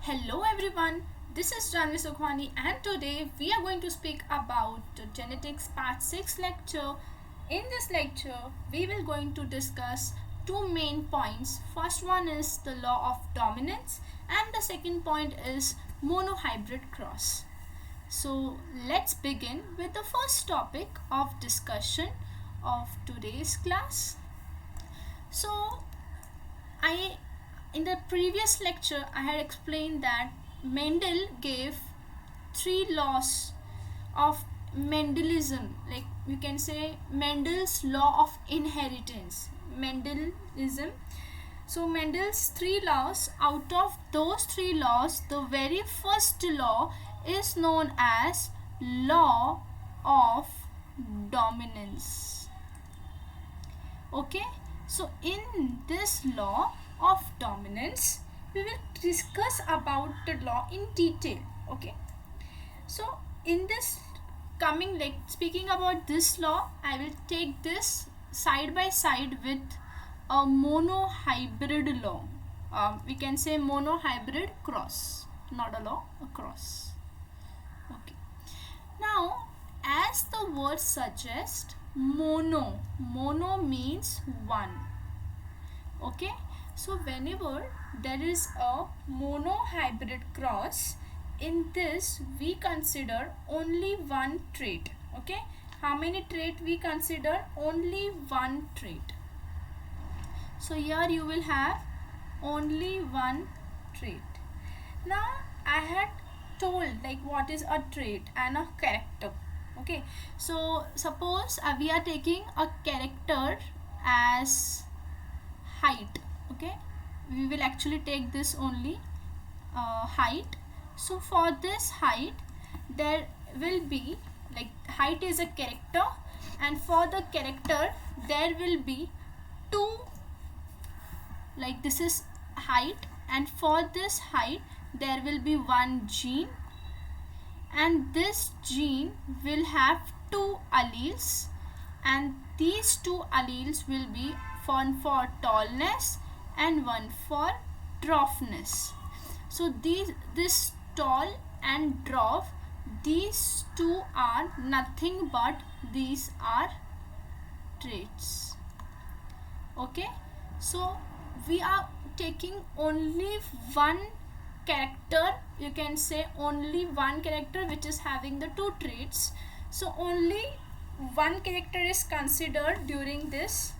Hello everyone, this is Janvi Sukhwani and today we are going to speak about genetics part 6 lecture. In this lecture, we will going to discuss two main points. First one is the law of dominance and the second point is monohybrid cross. So let's begin with the first topic of discussion of today's class. So in the previous lecture I had explained that Mendel gave three laws of Mendelism, like you can say Mendel's law of inheritance, Mendelism. So Mendel's three laws, out of those three laws, the very first law is known as law of dominance. Okay, so in this law of dominance we will discuss about the law in detail. Okay, so in this coming, like speaking about this law, I will take this side by side with a monohybrid law. We can say monohybrid cross, not a law, a cross. Okay, now as the word suggests, mono means one. Okay, so whenever there is a monohybrid cross, in this we consider only one trait. Okay, how many trait we consider? Only one trait. So here you will have only one trait. Now I had told like what is a trait and a character. Okay, so suppose we are taking a character as height. Okay, we will actually take this only height. So for this height there will be, like height is a character, and for the character there will be two, like this is height, and for this height there will be one gene, and this gene will have two alleles, and these two alleles will be one for tallness and one for dwarfness. So this tall and dwarf, these two are nothing but these are traits. Okay, so we are taking only one character, you can say only one character which is having the two traits. So only one character is considered during this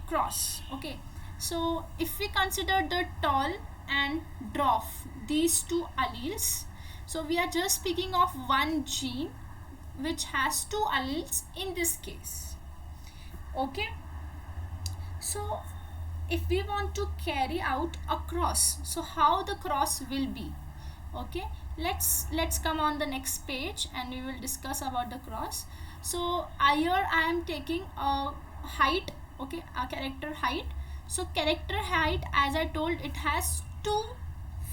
cross. Okay, so if we consider the tall and dwarf, these two alleles, so we are just speaking of one gene which has two alleles in this case. Okay, so if we want to carry out a cross, so how the cross will be? Okay, let's come on the next page and we will discuss about the cross. So here I am taking a height. Okay, a character height. So character height, as I told, it has two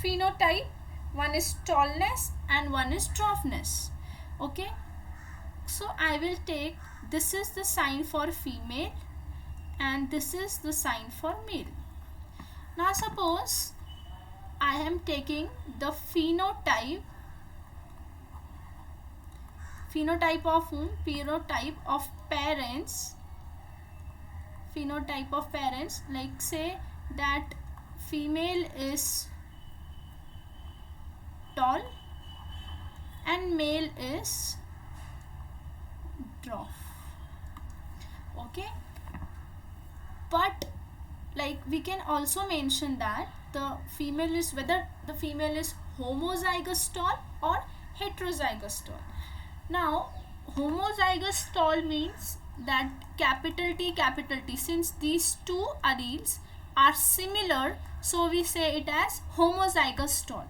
phenotype, one is tallness and one is dwarfness. Okay, so I will take, this is the sign for female and this is the sign for male. Now suppose I am taking the phenotype of whom? Phenotype of parents. Phenotype of parents, like say that female is tall and male is dwarf. Okay, but like we can also mention that the female is, whether the female is homozygous tall or heterozygous tall. Now homozygous tall means that capital T, since these two alleles are similar, so we say it as homozygous tall.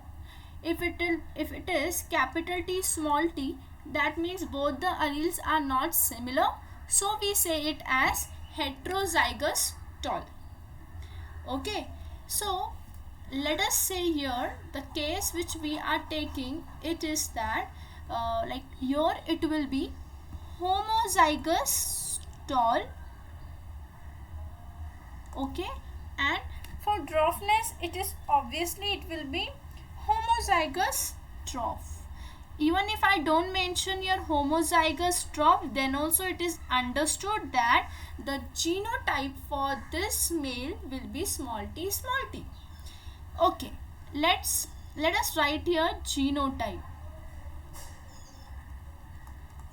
If it is capital T small t, that means both the alleles are not similar, so we say it as heterozygous tall. Okay, so let us say here the case which we are taking, it is that like here it will be homozygous tall. Okay, and for dwarfness, it is obviously it will be homozygous dwarf. Even if I don't mention your homozygous dwarf, then also it is understood that the genotype for this male will be small t small t. Okay, let us write here genotype.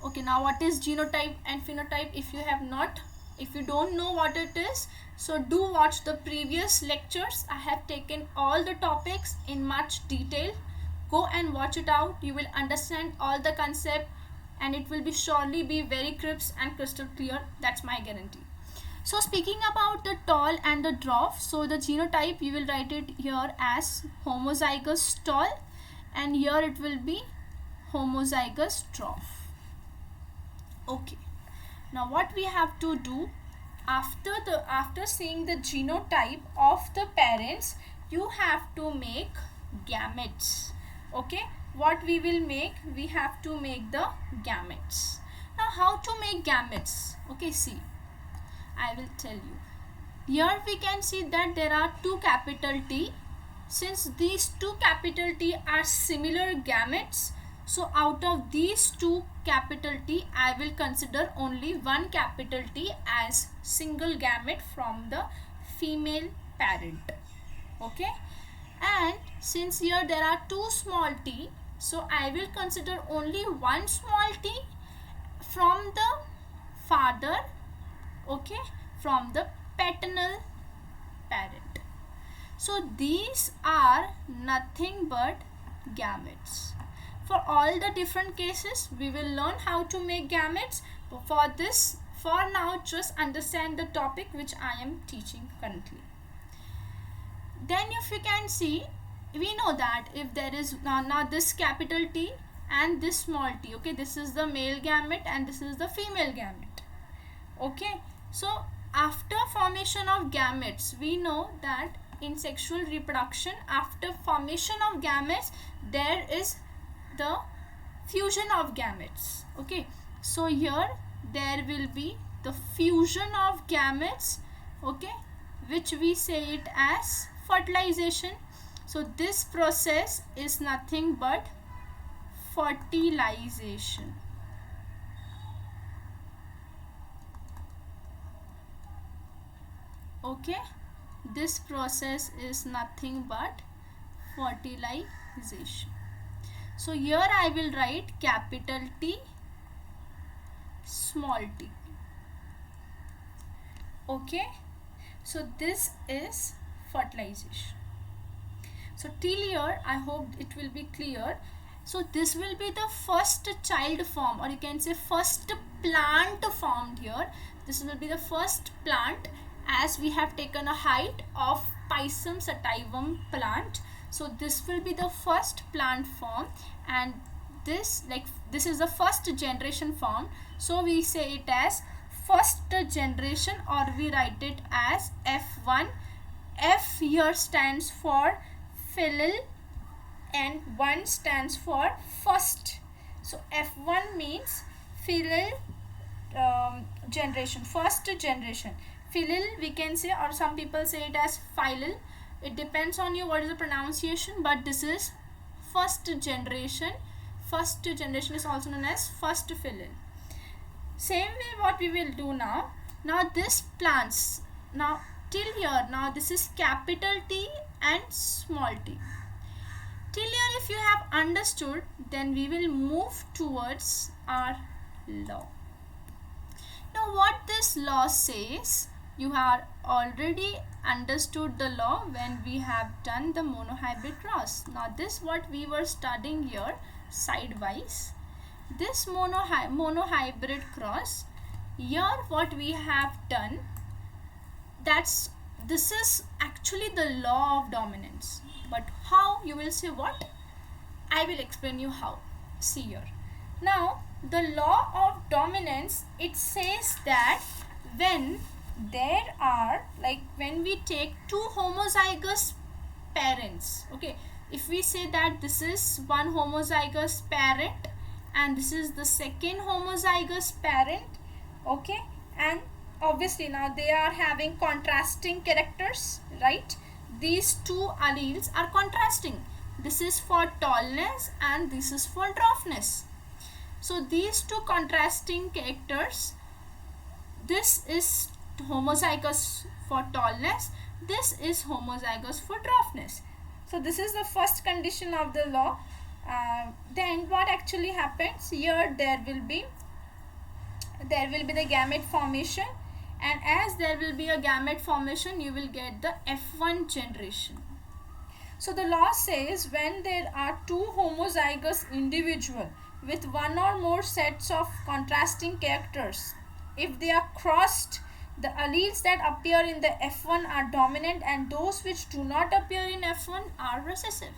Okay, now what is genotype and phenotype? If you don't know what it is, so do watch the previous lectures. I have taken all the topics in much detail. Go and watch it out. You will understand all the concept and it will be surely be very crisp and crystal clear. That's my guarantee. So speaking about the tall and the dwarf, so the genotype you will write it here as homozygous tall and here it will be homozygous dwarf. Okay, now what we have to do after seeing the genotype of the parents, you have to make gametes. Okay, what we will make, we have to make the gametes. Now how to make gametes? Okay, see, I will tell you. Here we can see that there are two capital T. Since these two capital T are similar gametes, so out of these two capital T, I will consider only one capital T as single gamete from the female parent. Okay, and since here there are two small t, so I will consider only one small t from the father, okay, from the paternal parent. So these are nothing but gametes. For all the different cases, we will learn how to make gametes. For this, for now, just understand the topic which I am teaching currently. Then if you can see, we know that if there is now this capital T and this small t, okay, this is the male gamete and this is the female gamete. Okay, so after formation of gametes, we know that in sexual reproduction, after formation of gametes, there is the fusion of gametes. Okay, so here there will be the fusion of gametes, okay, which we say it as fertilization. So this process is nothing but fertilization. Okay, this process is nothing but fertilization. So here I will write capital T, small t. Okay, so this is fertilization. So till here I hope it will be clear. So this will be the first child form, or you can say first plant formed here. This will be the first plant, as we have taken a height of Pisum sativum plant. So this will be the first plant form, and this is the first generation form. So we say it as first generation, or we write it as F1. F here stands for filial and 1 stands for first. So F1 means filial generation, first generation. Filial we can say, or some people say it as filial. It depends on you what is the pronunciation, but this is first generation. First generation is also known as first filial. Same way what we will do now. Now this plants, now till here, now this is capital T and small t. Till here if you have understood, then we will move towards our law. Now what this law says, you have already understood the law when we have done the monohybrid cross. Now this what we were studying here sidewise. This monohybrid cross, here what we have done, this is actually the law of dominance. But how, you will say what? I will explain you how. See here. Now the law of dominance, it says that when there are, when we take two homozygous parents, okay, if we say that this is one homozygous parent and this is the second homozygous parent, okay, and obviously now they are having contrasting characters, right? these two alleles are contrasting. This is for tallness and this is for dwarfness. So these two contrasting characters, this is homozygous for tallness, this is homozygous for dwarfness. So this is the first condition of the law. Then what actually happens here, there will be the gamete formation, and as there will be a gamete formation, you will get the F1 generation. So the law says when there are two homozygous individuals with one or more sets of contrasting characters, if they are crossed, the alleles that appear in the F1 are dominant and those which do not appear in F1 are recessive.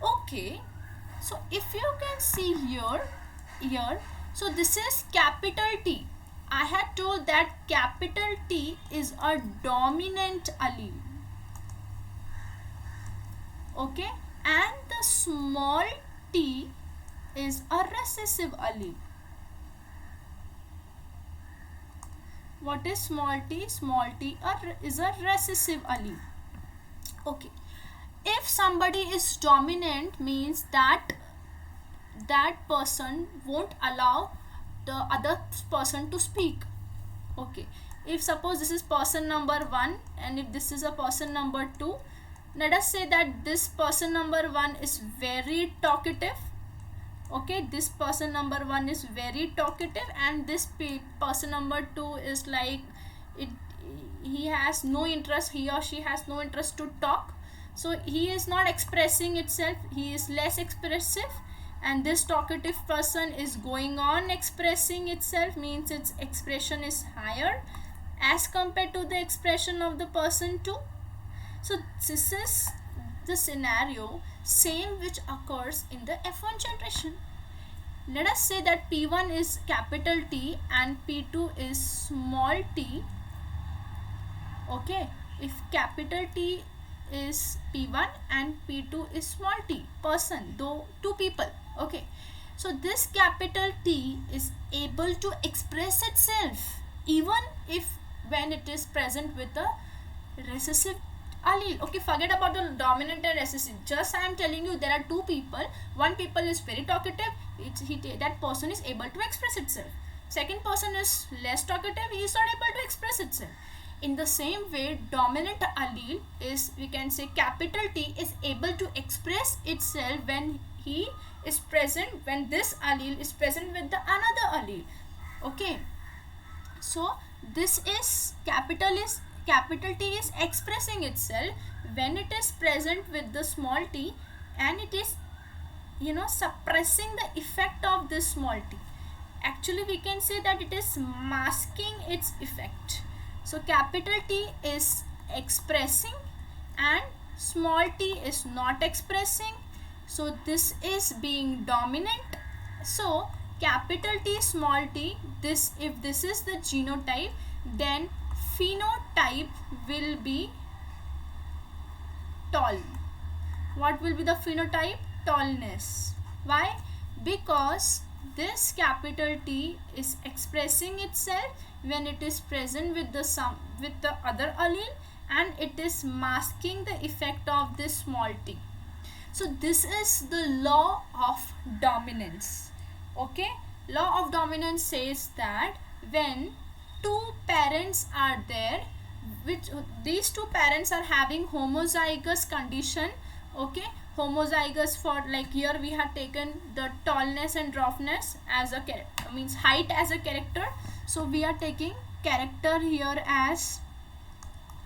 Okay, so if you can see here, so this is capital T. I had told that capital T is a dominant allele. Okay, and the small t is a recessive allele. What is small t? Small t is a recessive allele. Okay, if somebody is dominant, means that person won't allow the other person to speak. Okay, if suppose this is person number 1 and if this is a person number 2, let us say that this person number 1 is very talkative. Okay, this person number 1 is very talkative and this person number 2 is like he has no interest, he or she has no interest to talk. So he is not expressing itself, he is less expressive, and this talkative person is going on expressing itself, means its expression is higher as compared to the expression of the person 2. So this is the scenario same which occurs in the F1 generation. Let us say that P1 is capital T and P2 is small t. Okay, if capital T is P1 and P2 is small t, person, though two people. Okay, so this capital T is able to express itself even if when it is present with the recessive allele. Okay, forget about the dominant and recessive. Just I am telling you there are two people. One people is very talkative. That person is able to express itself. Second person is less talkative. He is not able to express itself. In the same way, dominant allele is, we can say, capital T is able to express itself when he is present, when this allele is present with the another allele. Okay, so this is capital T is expressing itself when it is present with the small t, and it is suppressing the effect of this small t. Actually we can say that it is masking its effect. So capital T is expressing and small t is not expressing. So this is being dominant. So capital T, small t, this, if this is the genotype, then phenotype will be tall. What will be the phenotype? Tallness. Why? Because this capital T is expressing itself when it is present with the other allele, and it is masking the effect of this small t. So this is the law of dominance. Okay, law of dominance says that when two parents are there, which these two parents are having homozygous condition. Okay, homozygous for, like here we have taken the tallness and dwarfness as a character, means height as a character. So we are taking character here as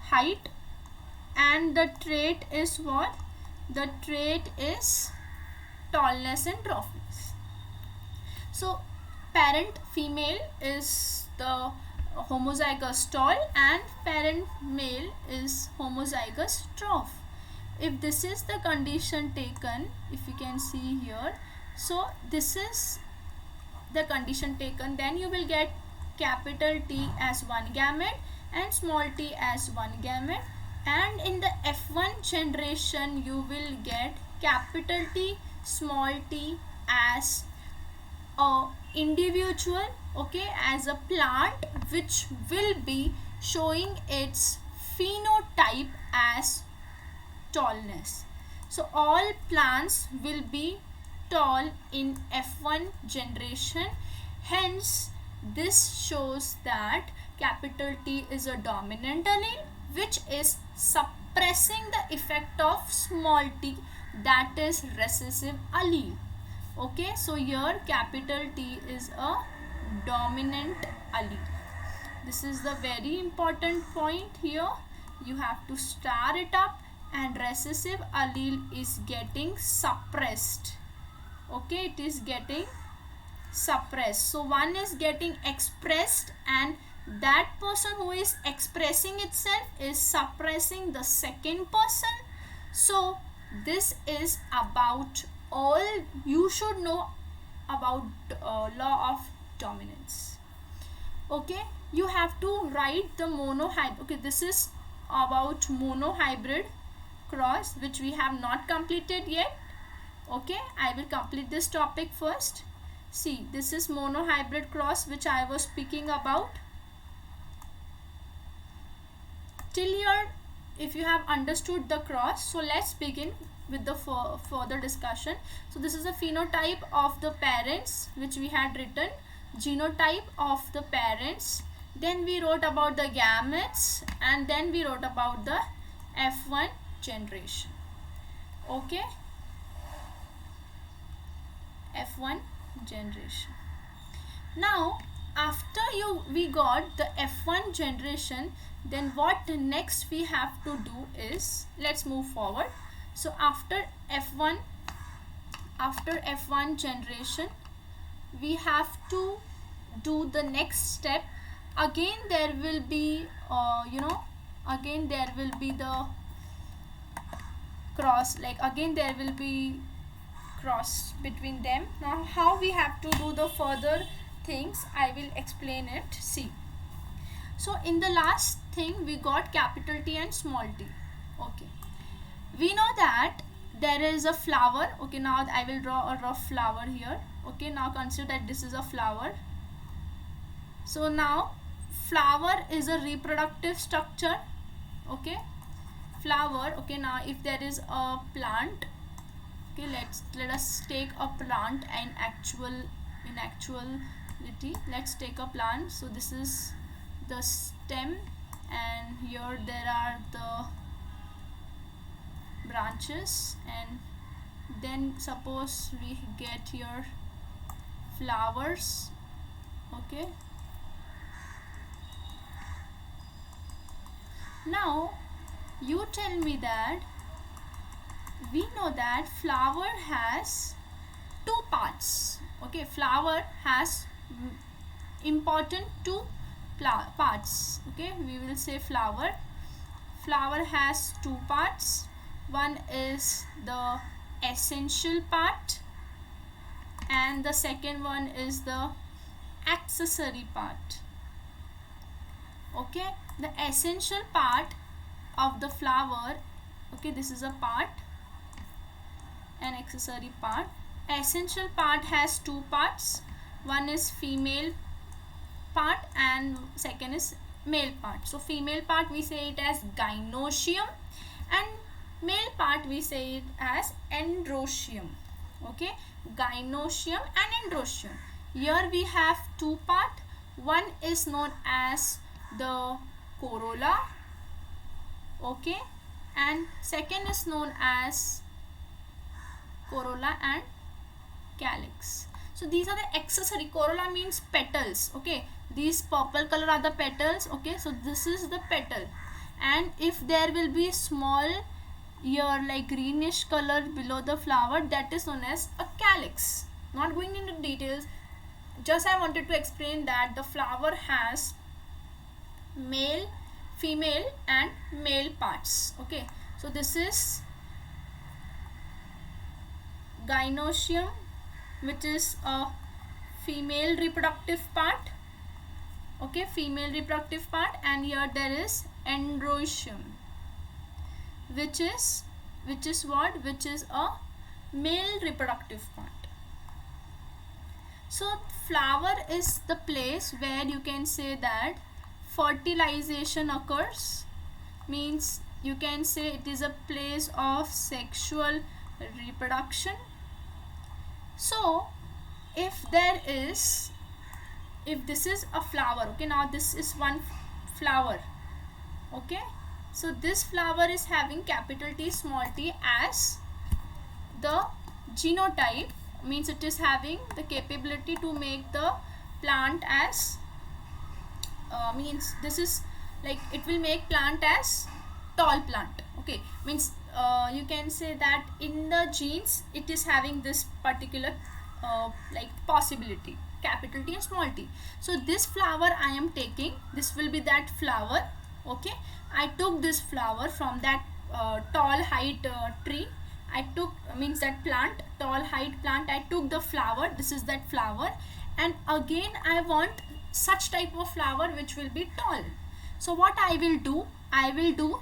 height, and the trait is what? The trait is tallness and dwarfness. So parent female is the homozygous tall and parent male is homozygous dwarf. If this is the condition taken, if you can see here, so this is the condition taken, then you will get capital T as one gamete and small t as one gamete, and in the F1 generation you will get capital T, small t as a individual, okay, as a plant, which will be showing its phenotype as tallness. So all plants will be tall in F1 generation. Hence this shows that capital T is a dominant allele which is suppressing the effect of small t, that is recessive allele. Okay, so here capital T is a dominant allele. This is the very important point here. You have to star it up, and recessive allele is getting suppressed. Okay, it is getting suppressed. So one is getting expressed, and that person who is expressing itself is suppressing the second person. So this is about all you should know about law of dominance. Okay, you have to write the monohybrid. Okay, this is about monohybrid cross, which we have not completed yet. Okay, I will complete this topic first. See, this is monohybrid cross which I was speaking about. Till here, if you have understood the cross, so let's begin with the further discussion. So this is a phenotype of the parents which we had written, genotype of the parents, then we wrote about the gametes, and then we wrote about the F1 generation. Okay, F1 generation. Now after we got the F1 generation, then what next we have to do is, let's move forward. So after F1 generation, we have to do the next step. Again there will be again there will be the cross, like again there will be cross between them. Now how we have to do the further things, I will explain it. See, so in the last thing we got capital T and small t. Okay, we know that there is a flower. Okay, now I will draw a rough flower here. Okay, now consider that this is a flower. So now flower is a reproductive structure. Okay, flower. Okay, now if there is a plant, okay, let us take a plant in actuality. Let's take a plant. So this is the stem, and here there are the branches, and then suppose we get here flowers. Okay, now you tell me that we know that flower has two parts. Okay, flower has important two parts. Okay, we will say flower has two parts. One is the essential part, and the second one is the accessory part. Okay, the essential part of the flower, okay, this is a part, and accessory part. Essential part has two parts. One is female part and second is male part. So female part we say it as gynoecium, and male part we say it as androecium. Okay, gynoecium and androecium. Here we have two parts. One is known as the corolla, okay, and second is known as corolla and calyx. So these are the accessory. Corolla means petals. Okay, these purple color are the petals. Okay, so this is the petal, and if there will be small here like greenish color below the flower, that is known as a calyx. Not going into details, just I wanted to explain that the flower has male, female and male parts. Okay, so this is gynoecium, which is a female reproductive part. Okay, female reproductive part, and here there is androecium, which is what? Which is a male reproductive part. So flower is the place where you can say that fertilization occurs, means you can say it is a place of sexual reproduction. So if this is a flower, okay, now this is one flower, okay, so this flower is having capital T small t as the genotype, means it is having the capability to make the plant as means this is like it will make plant as tall plant, okay, means you can say that in the genes it is having this particular like possibility, capital T and small t. So this flower I am taking, this will be that flower, okay, I took this flower from that tall height tree, I took, means that plant, tall height plant, I took the flower, this is that flower, and again I want such type of flower which will be tall. So what I will do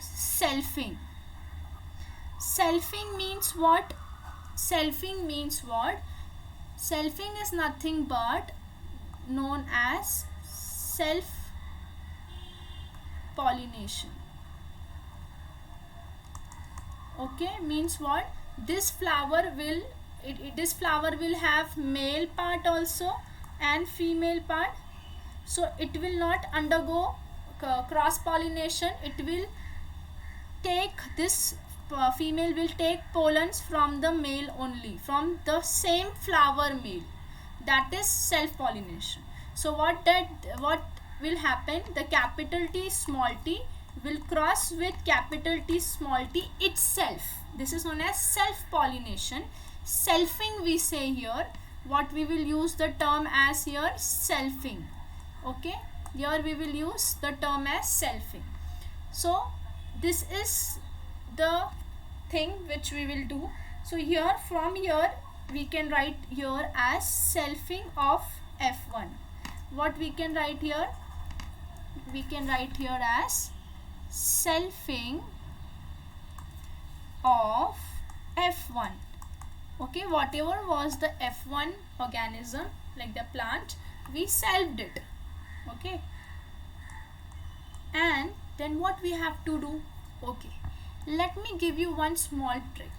selfing. Selfing means what? Selfing means what? Selfing is nothing but known as self pollination. Okay, means what? This flower will have male part also and female part, so it will not undergo cross pollination. It will take this female will take pollens from the male only, from the same flower male, that is self pollination. So what will happen, the capital T small t will cross with capital T small t itself. This is known as self pollination. Selfing we say here, what we will use the term as here, selfing, okay, here we will use the term as selfing. So this is the thing which we will do. So here, from here we can write here as selfing of F1. What we can write here? We can write here as selfing of F1. Okay, whatever was the F1 organism, like the plant, we selfed it. Okay, and then what we have to do? Okay, let me give you one small trick.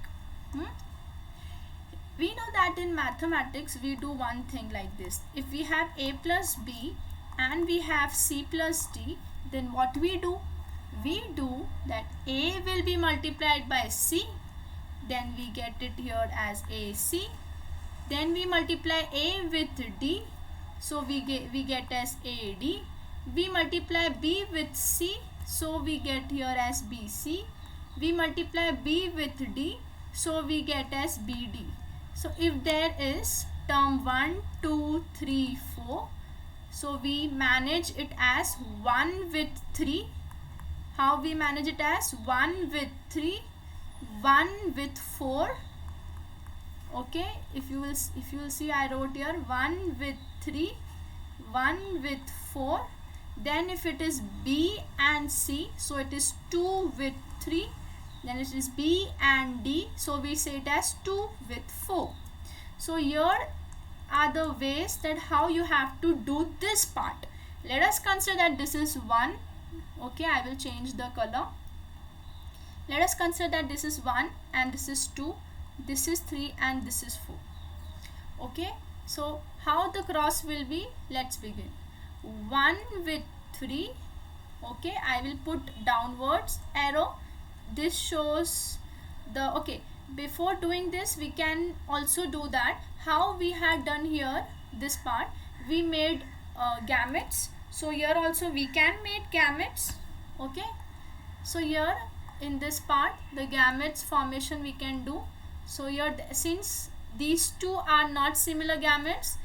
We know that in mathematics we do one thing like this. If we have a plus b and we have c plus d, then what we do? We do that a will be multiplied by c, then we get it here as ac, then we multiply a with d, so we get as ad, we multiply b with c, so we get here as bc, we multiply b with d, so we get as bd. So if there is term 1, 2, 3, 4, so we manage it as 1 with 3. How we manage it as 1 with 3, 1 with 4. Okay, if you will see, I wrote here 1 with 3, 1 with 4. Then if it is b and c, so it is 2 with 3. Then it is b and d, so we say it as 2 with 4. So here are the ways that how you have to do this part. Let us consider that this is 1. Okay, I will change the color. Let us consider that this is 1 and this is 2, this is 3 and this is 4. Okay, so how the cross will be? Let's begin. 1 with 3. Okay, I will put downwards arrow. This shows the, okay, before doing this we can also do that. How we had done here, this part, we made gametes. So here also we can make gametes. Okay, so here in this part the gametes formation we can do. So here, since these two are not similar gametes,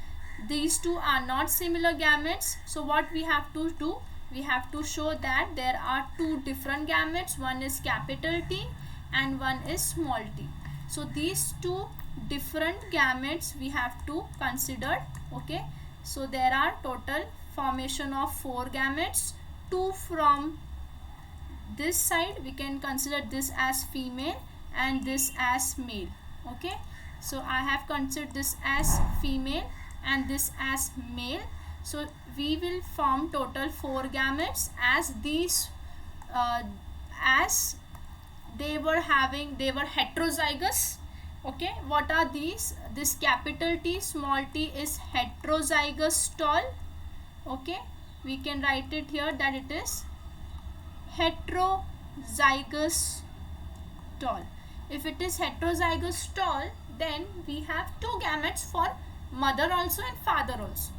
so what we have to do? We have to show that there are two different gametes. One is capital T and one is small t. So these two different gametes we have to consider. Okay, so there are total formation of 4 gametes. 2 from this side, we can consider this as female and this as male. Okay, so I have considered this as female and this as male. So we will form total 4 gametes as these as they were heterozygous. Okay, what are these? This capital T, small t is heterozygous tall. Okay, we can write it here that it is heterozygous tall. If it is heterozygous tall, then we have two gametes for mother also and father also.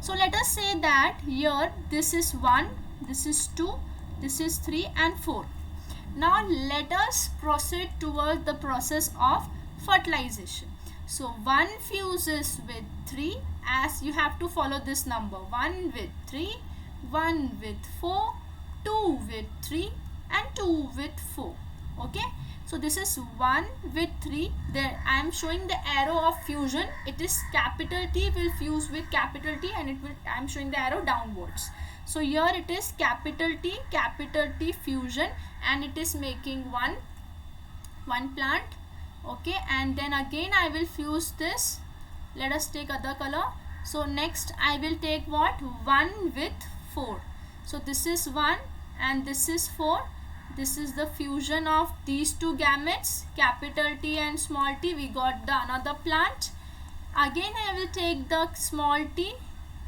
So let us say that here this is 1, this is 2, this is 3 and 4. Now let us proceed towards the process of fertilization. So 1 fuses with 3, as you have to follow this number: 1 with 3, 1 with 4, 2 with 3 and 2 with 4. Okay, so this is 1 with 3. There I am showing the arrow of fusion. It is capital T will fuse with capital T, and I am showing the arrow downwards. So here it is capital T fusion, and it is making one plant. Okay, and then again I will fuse this. Let us take other color. So next I will take what? 1 with 4. So this is 1 and this is 4. This is the fusion of these two gametes, capital T and small t. We got the another plant. Again I will take the small t.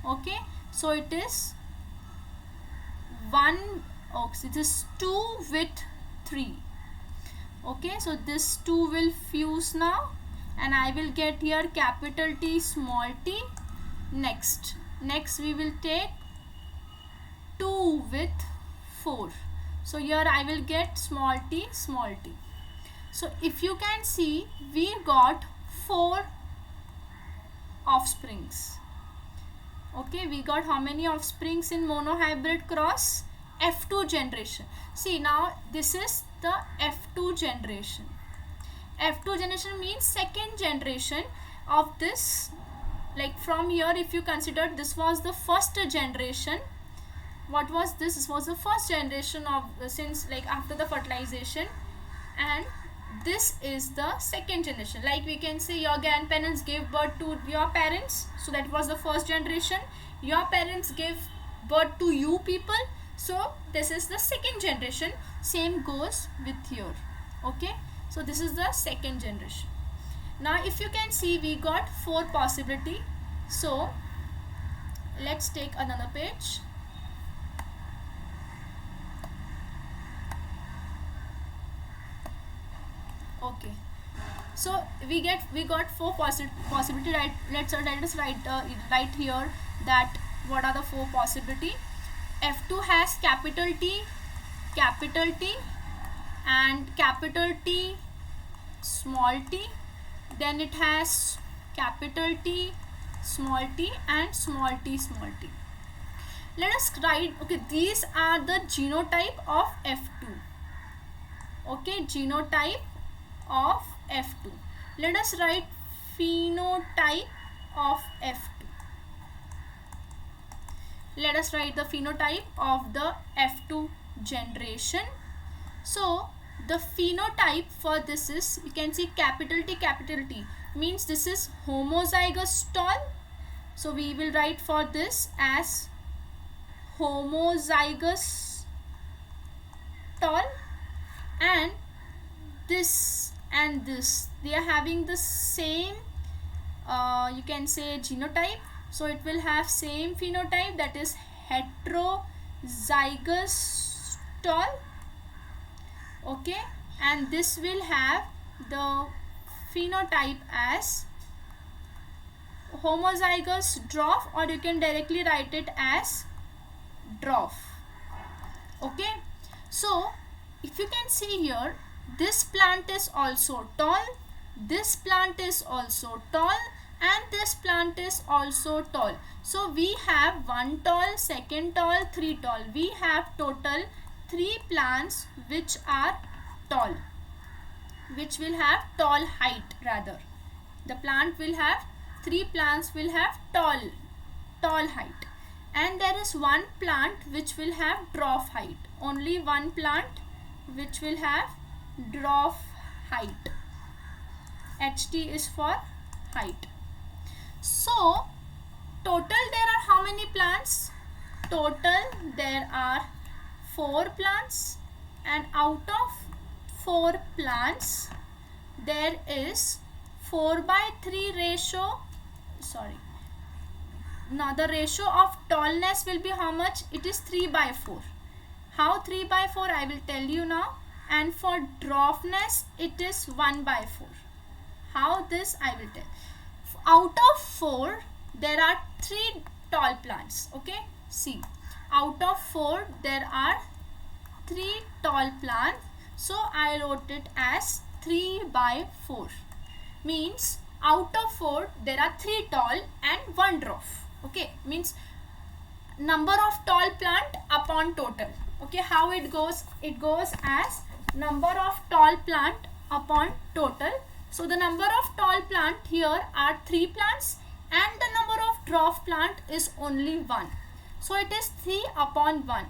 Okay, so it is 1, oh, it is 2 with 3. Okay, so this 2 will fuse now, and I will get here capital T, small t. Next we will take 2 with 4. So here I will get small t, small t. So if you can see, we got 4 offsprings. Okay, we got how many offsprings in monohybrid cross? F2 generation. See, now this is the F2 generation. F2 generation means second generation of this. Like from here, if you consider this was the first generation. What was this? This was the first generation of since like after the fertilization, and this is the second generation. Like we can say your grandparents gave birth to your parents, so that was the first generation. Your parents gave birth to you people, so this is the second generation. Same goes with here. Okay, so this is the second generation. Now if you can see, we got 4 possibility. So let's take another page. Okay, so we got 4 possibility, right? Let us write here that what are the 4 possibility. F2 has capital T and capital T, small t. Then it has capital T, small t and small t, small t. Let us write, okay, these are the genotype of F2. Okay, genotype of F2. Let us write phenotype of F2. Let us write the phenotype of the F2 generation. So the phenotype for this is, you can see capital T means this is homozygous tall. So we will write for this as homozygous tall, and this and this, they are having the same you can say genotype. So it will have same phenotype, that is heterozygous tall. Okay, and this will have the phenotype as homozygous dwarf, or you can directly write it as dwarf. Okay, so if you can see here, this plant is also tall, this plant is also tall, and this plant is also tall. So we have 1 tall, 2nd tall, 3 tall. We have total 3 plants which are tall, which will have tall height rather. The plant will have 3 plants will have tall height, and there is 1 plant which will have dwarf height. Only 1 plant which will have dwarf height. HT is for height. So total there are how many plants? Total there are 4 plants, and out of 4 plants, there is 4:3 ratio. Sorry. Now the ratio of tallness will be how much? It is 3/4. How 3/4? I will tell you now. And for dwarfness, it is 1/4. How this I will tell. Out of 4, there are 3 tall plants. Okay. See. Out of 4, there are 3 tall plants. So I wrote it as 3/4. Means out of 4, there are 3 tall and 1 dwarf. Okay. Means number of tall plant upon total. Okay. How it goes? It goes as number of tall plant upon total. So the number of tall plant here are 3 plants and the number of dwarf plant is only 1. So it is 3/1.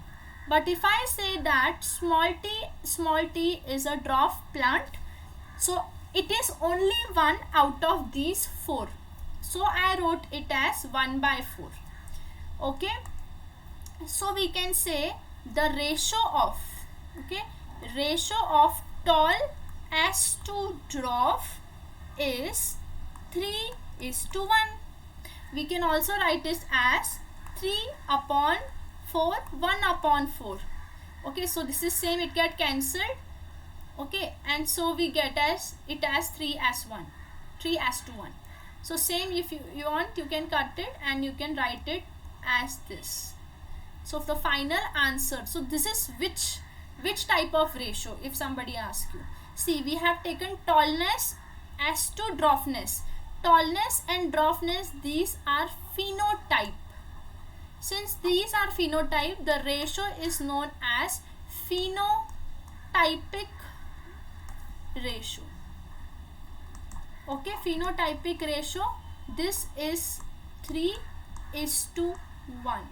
But if I say that small t is a dwarf plant, so it is only 1 out of these 4. So I wrote it as 1/4. Okay. So we can say the ratio of, okay, ratio of tall as to dwarf is 3:1. We can also write this as 3/4, 1/4. Okay, so this is same, it get cancelled. Okay, and so we get as it as 3:1, 3:1. So same, if you want, you can cut it and you can write it as this. So the final answer, so this is which type of ratio, if somebody asks you. See, we have taken tallness as to dwarfness. Tallness and dwarfness, these are phenotype. Since these are phenotype, the ratio is known as phenotypic ratio. Okay, phenotypic ratio, this is 3:1.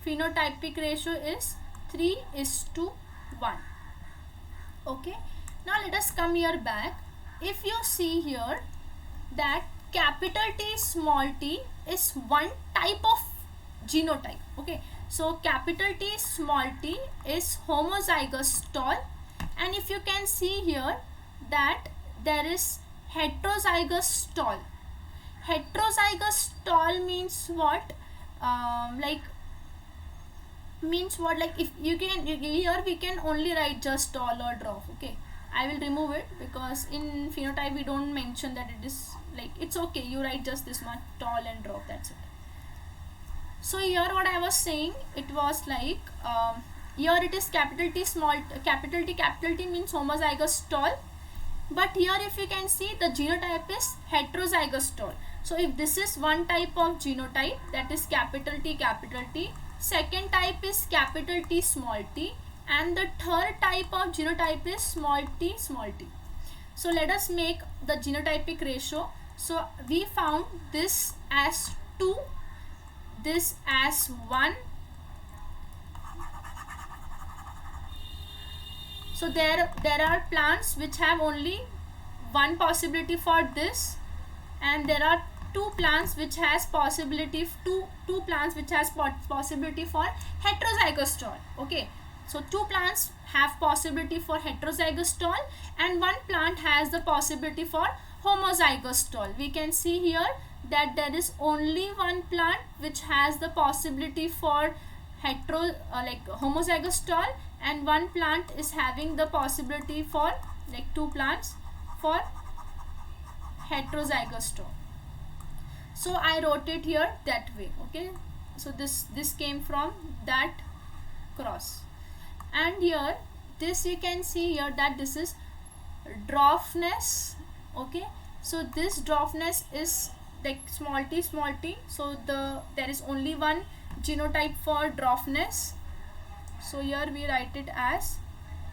Phenotypic ratio is 3:1. Okay, now let us come here back. If you see here that capital T small t is one type of genotype. Okay, so capital T small t is homozygous tall, and if you can see here that there is heterozygous tall. Heterozygous tall means what? Like if you can, here we can only write just tall or dwarf. Okay, I will remove it because in phenotype we don't mention that it is like, it's okay, you write just this much, tall and dwarf, that's it. So here what I was saying, it was like here it is capital T small, capital T means homozygous tall, but here if you can see the genotype is heterozygous tall. So if this is one type of genotype, that is capital T, second type is capital T small t, and the third type of genotype is small t. So let us make the genotypic ratio. So we found this as 2, this as 1. So there are plants which have only one possibility for this, and there are two plants which has possibility, two plants which has possibility for heterozygous tall. Okay, so 2 plants have possibility for heterozygous tall and 1 plant has the possibility for homozygous tall. We can see here that there is only 1 plant which has the possibility for homozygous tall, and 1 plant is having the possibility for 2 plants for heterozygous tall. So I wrote it here that way. Okay, so this came from that cross, and here this you can see here that this is dwarfness. Okay, so this dwarfness is like small t. So there is only one genotype for dwarfness. So here we write it as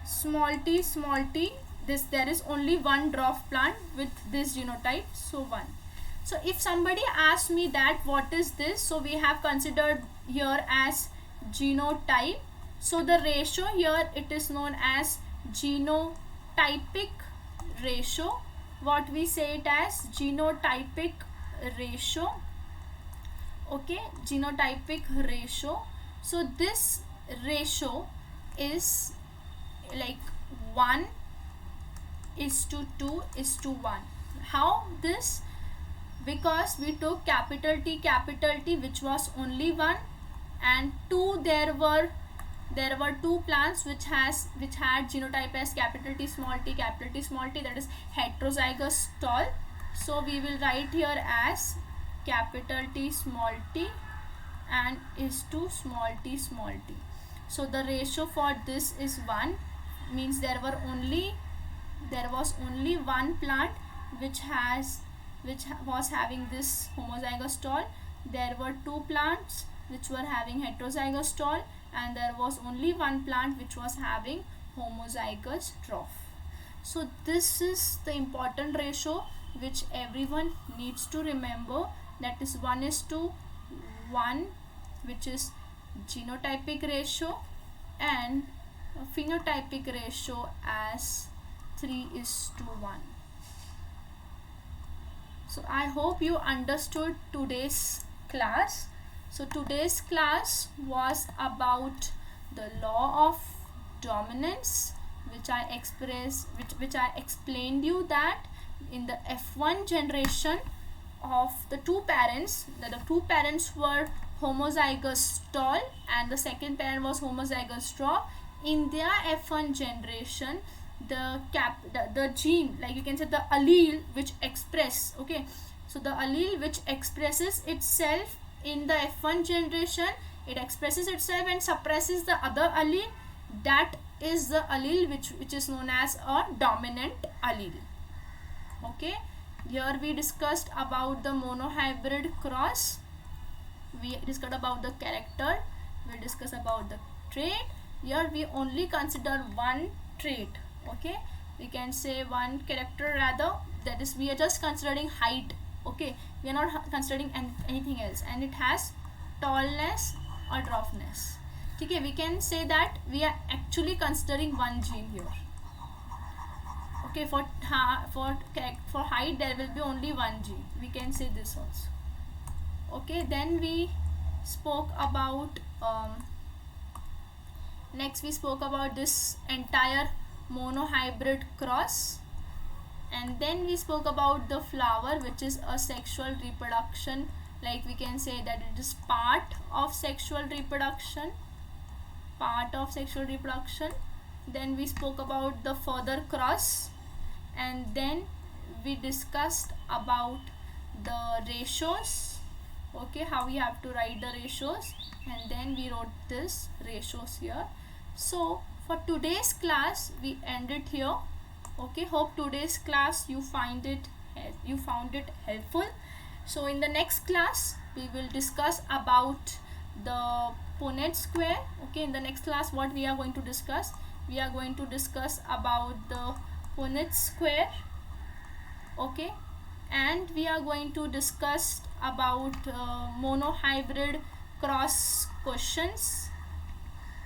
small t. There is only one dwarf plant with this genotype, so 1. So if somebody asks me that what is this, so we have considered here as genotype. So the ratio here, it is known as genotypic ratio. What we say it as genotypic ratio. Okay, genotypic ratio. So this ratio is like 1 1:2:1. How this? Because we took capital T which was only 1, and 2 there were two plants which had genotype as capital T small t, that is heterozygous tall. So we will write here as capital T small t and is to small t. So the ratio for this is 1, means there was only one plant which was having this homozygous tall. There were 2 plants which were having heterozygous tall, and there was only one plant which was having homozygous dwarf. So this is the important ratio which everyone needs to remember, that is 1:1, which is genotypic ratio, and phenotypic ratio as 3:1. So I hope you understood today's class. So today's class was about the law of dominance, which I explained you that in the F1 generation of the two parents, the two parents were homozygous tall and the second parent was homozygous dwarf. In their F1 generation, the gene, like you can say the allele which express, okay, so the allele which expresses itself in the F1 generation, it expresses itself and suppresses the other allele. That is the allele which is known as a dominant allele. Okay, here we discussed about the monohybrid cross, we discussed about the character, we discussed about the trait. Here we only consider one trait, okay, we can say one character rather, that is we are just considering height, okay, we are not considering anything else, and it has tallness or dwarfness. Okay, we can say that we are actually considering one gene here. Okay, for height there will be only one gene, we can say this also. Okay, then we spoke about next we spoke about this entire monohybrid cross, and then we spoke about the flower, which is a sexual reproduction, like we can say that it is part of sexual reproduction. Then we spoke about the further cross, and then we discussed about the ratios, okay, how we have to write the ratios, and then we wrote this ratios here. So for today's class we end it here. Okay, hope today's class you found it helpful. So in the next class we will discuss about the Punnett square. Okay, in the next class what we are going to discuss, we are going to discuss about the Punnett square, okay, and we are going to discuss about monohybrid cross questions.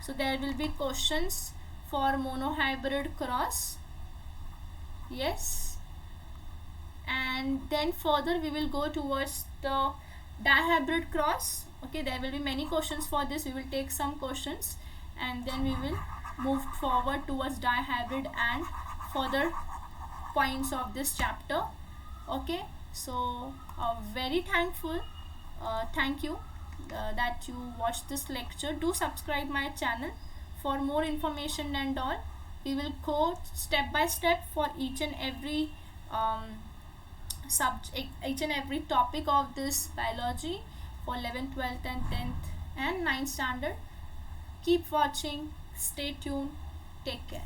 So there will be questions for monohybrid cross, yes, and then further we will go towards the dihybrid cross. Okay, there will be many questions for this, we will take some questions and then we will move forward towards dihybrid and further points of this chapter. Okay, so very thankful, thank you that you watched this lecture. Do subscribe my channel for more information and all. We will go step by step for each and every each and every topic of this biology for 11th, 12th and 10th and 9th standard. Keep watching, stay tuned, take care.